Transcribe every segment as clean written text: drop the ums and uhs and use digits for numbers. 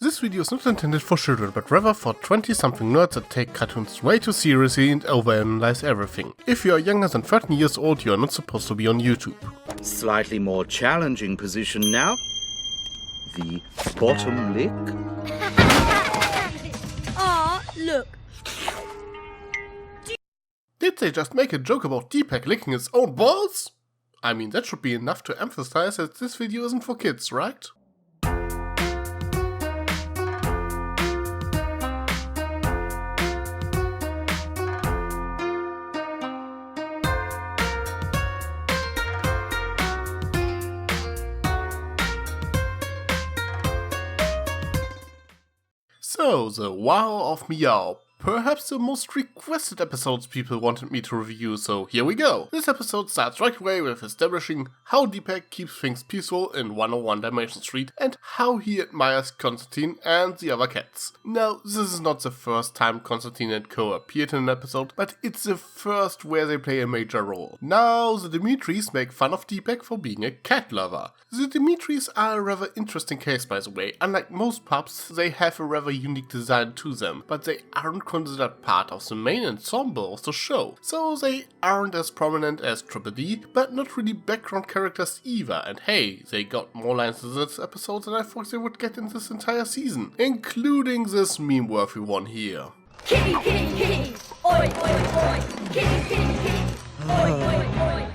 This video is not intended for children, but rather for 20-something nerds that take cartoons way too seriously and overanalyze everything. If you are younger than 13 years old, you are not supposed to be on YouTube. Slightly more challenging position now. The bottom lick. Ah, look. Did they just make a joke about Deepak licking his own balls? I mean, that should be enough to emphasize that this video isn't for kids, right? So, the Wow of Miaow. Perhaps the most requested episodes people wanted me to review, so here we go. This episode starts right away with establishing how Deepak keeps things peaceful in 101 Dalmatian Street and how he admires Constantine and the other cats. Now, this is not the first time Constantine and co appeared in an episode, but it's the first where they play a major role. Now, the Dimitris make fun of Deepak for being a cat lover. The Dimitris are a rather interesting case, by the way. Unlike most pups, they have a rather unique design to them, but they aren't considered part of the main ensemble of the show, so they aren't as prominent as Triple D, but not really background characters either, and hey, they got more lines in this episode than I thought they would get in this entire season, including this meme-worthy one here. Kitty, kitty, kitty. Oi, oi, oi. Kitty, kitty, kitty. Oi, oi, oi.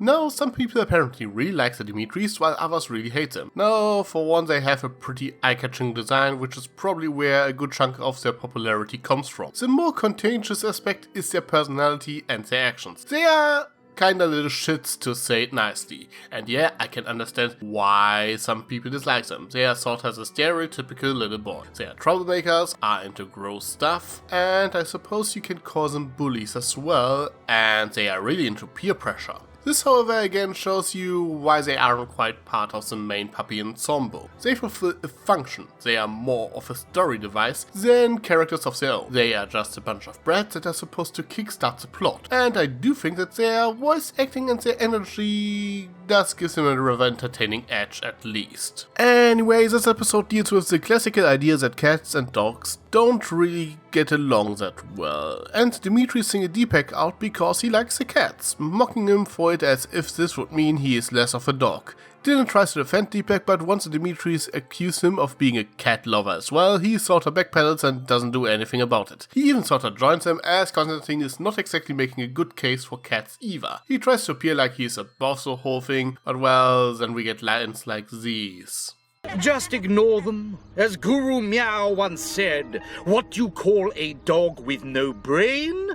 Now, some people apparently really like the Dimitris, while others really hate them. Now, for one, they have a pretty eye-catching design, which is probably where a good chunk of their popularity comes from. The more contagious aspect is their personality and their actions. They are kinda little shits, to say it nicely. And yeah, I can understand why some people dislike them. They are sort of the stereotypical little boy. They are troublemakers, are into gross stuff, and I suppose you can call them bullies as well, and they are really into peer pressure. This, however, again shows you why they aren't quite part of the main puppy ensemble. They fulfill a function. They are more of a story device than characters of their own. They are just a bunch of brats that are supposed to kickstart the plot. And I do think that their voice acting and their energy does give them a rather entertaining edge at least. Anyway, this episode deals with the classical idea that cats and dogs don't really get along that well, and Dimitri singled Deepak out because he likes the cats, mocking him for it as if this would mean he is less of a dog. Dylan tries to defend Deepak, but once the Dimitris accuse him of being a cat lover as well, he sorta backpedals and doesn't do anything about it. He even sorta joins them, as Constantine is not exactly making a good case for cats either. He tries to appear like he's above the whole thing, but well, then we get lines like these. Just ignore them. As Guru Miaow once said, what you call a dog with no brain?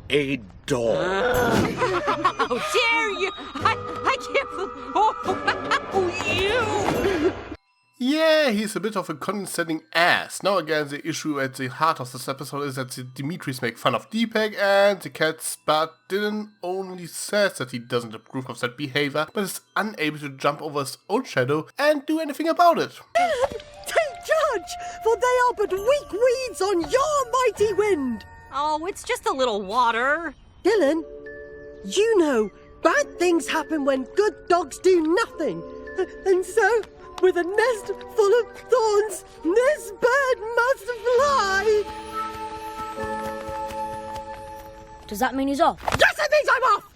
A dog. How dare you! I can't believe... you! Yeah, he's a bit of a condescending ass. Now again, the issue at the heart of this episode is that the Dimitris make fun of Deepak and the cats, but Dylan only says that he doesn't approve of that behavior, but is unable to jump over his own shadow and do anything about it. Take charge, for they are but weak weeds on your mighty wind. Oh, it's just a little water. Dylan, you know, bad things happen when good dogs do nothing. And so, with a nest full of thorns, this bird must fly. Does that mean he's off? Yes, it means I'm off!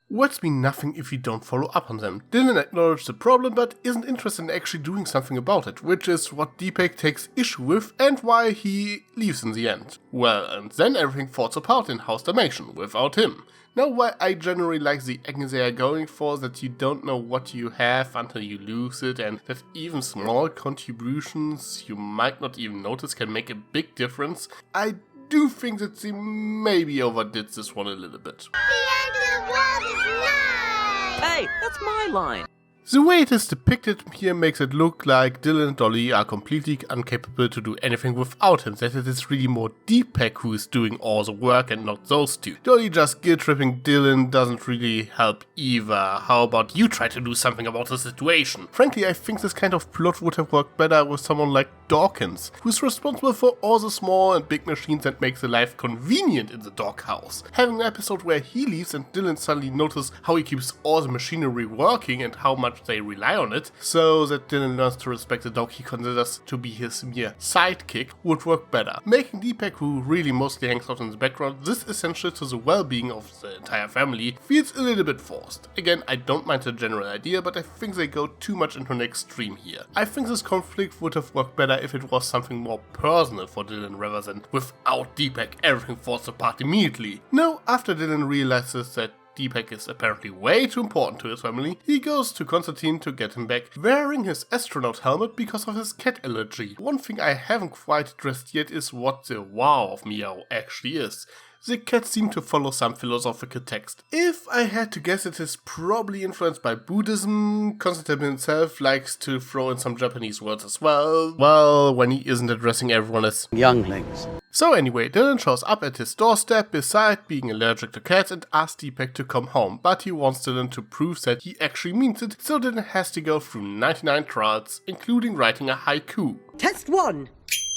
Words mean nothing if you don't follow up on them. Dylan acknowledges the problem but isn't interested in actually doing something about it, which is what Deepak takes issue with and why he leaves in the end. Well, and then everything falls apart in House Dalmatian without him. Now, why I generally like the angle they are going for, that you don't know what you have until you lose it, and that even small contributions you might not even notice can make a big difference, I do think that they maybe overdid this one a little bit. The end of the world is nigh! Hey, that's my line. The way it is depicted here makes it look like Dylan and Dolly are completely incapable to do anything without him, that it is really more Deepak who is doing all the work and not those two. Dolly just guilt-tripping Dylan doesn't really help either. How about you try to do something about the situation? Frankly, I think this kind of plot would have worked better with someone like Dawkins, who is responsible for all the small and big machines that make the life convenient in the doghouse. Having an episode where he leaves and Dylan suddenly notices how he keeps all the machinery working and how much much they rely on it, so that Dylan learns to respect the dog he considers to be his mere sidekick, would work better. Making Deepak, who really mostly hangs out in the background, this essential to the well-being of the entire family feels a little bit forced. Again, I don't mind the general idea, but I think they go too much into an extreme here. I think this conflict would have worked better if it was something more personal for Dylan rather than without Deepak everything falls apart immediately. No, after Dylan realizes that Deepak is apparently way too important to his family, he goes to Constantine to get him back, wearing his astronaut helmet because of his cat allergy. One thing I haven't quite addressed yet is what the wow of Miaow actually is. The cat seemed to follow some philosophical text. If I had to guess, it is probably influenced by Buddhism. Constantine himself likes to throw in some Japanese words as well. Well, when he isn't addressing everyone as younglings. So anyway, Dylan shows up at his doorstep beside being allergic to cats and asks Deepak to come home, but he wants Dylan to prove that he actually means it, so Dylan has to go through 99 trials, including writing a haiku. Test 1.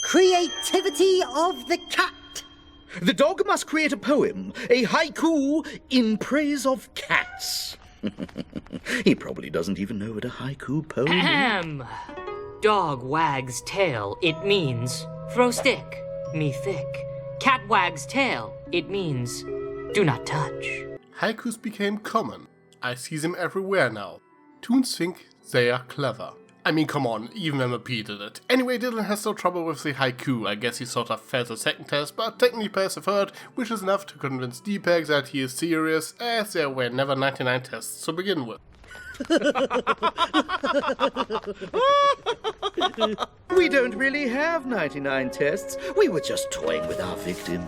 Creativity of the cat. The dog must create a poem, a haiku in praise of cats. He probably doesn't even know what a haiku poem is. Ahem. Dog wags tail, it means throw stick, me thick. Cat wags tail, it means do not touch. Haikus became common. I see them everywhere now. Toons think they are clever. I mean, come on, even MLP did it. Anyway, Dylan has no trouble with the haiku. I guess he sort of failed the second test, but technically passed the third, which is enough to convince Deepak that he is serious, as there were never 99 tests to begin with. We don't really have 99 tests. We were just toying with our victim.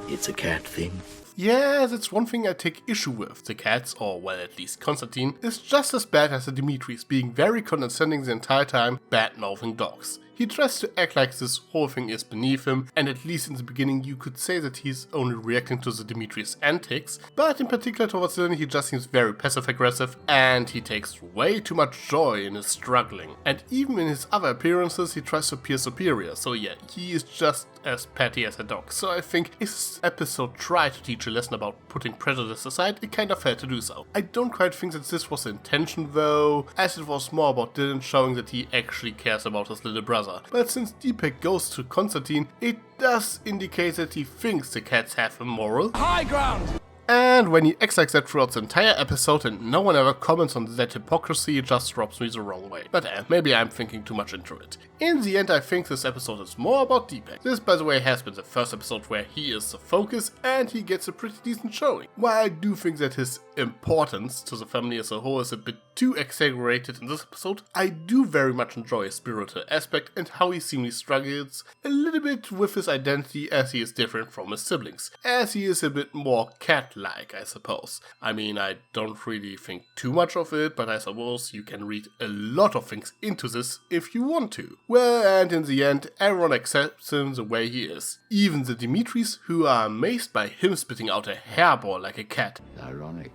It's a cat thing. Yeah, that's one thing I take issue with. The cats, or well at least Constantine, is just as bad as the Dimitris, being very condescending the entire time, bad-mouthing dogs. He tries to act like this whole thing is beneath him, and at least in the beginning you could say that he's only reacting to the Dimitri's antics, but in particular towards Dylan he just seems very passive-aggressive, and he takes way too much joy in his struggling. And even in his other appearances he tries to appear superior, so yeah, he is just as petty as a dog. So I think if this episode tried to teach a lesson about putting prejudice aside, it kind of failed to do so. I don't quite think that this was the intention though, as it was more about Dylan showing that he actually cares about his little brother. But since Deepak goes to Constantine, it does indicate that he thinks the cats have a moral high ground. And when he acts like that throughout the entire episode and no one ever comments on that hypocrisy, it just rubs me the wrong way. But maybe I'm thinking too much into it. In the end, I think this episode is more about Deepak. This, by the way, has been the first episode where he is the focus and he gets a pretty decent showing. While I do think that his importance to the family as a whole is a bit too exaggerated in this episode, I do very much enjoy his spiritual aspect and how he seemingly struggles a little bit with his identity as he is different from his siblings, as he is a bit more cat-like, I suppose. I mean, I don't really think too much of it, but I suppose you can read a lot of things into this if you want to. Well, and in the end, everyone accepts him the way he is. Even the Dimitris, who are amazed by him spitting out a hairball like a cat. Ironic.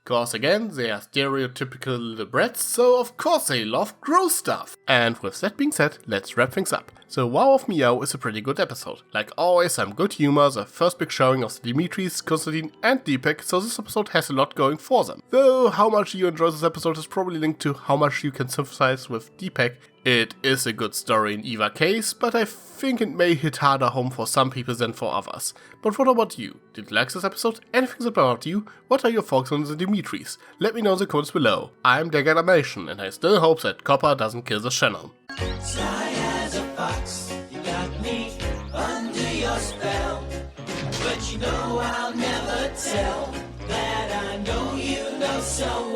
Cause again, they are stereotypical little brats, so of course they love gross stuff. And with that being said, let's wrap things up. So Wow of Miaow is a pretty good episode. Like always, some good humor, the first big showing of the Dimitris, Constantine and Deepak, so this episode has a lot going for them. Though how much you enjoy this episode is probably linked to how much you can sympathize with Deepak. It is a good story in either case, but I think it may hit harder home for some people than for others. But what about you? Did you like this episode? Anything about you? What are your thoughts on the Dimitris? Let me know in the comments below. I'm Dagger, Dalmatian, and I still hope that Copper doesn't kill the channel. Sly as a fox, you got me under your spell. But you know I'll never tell that I know you know so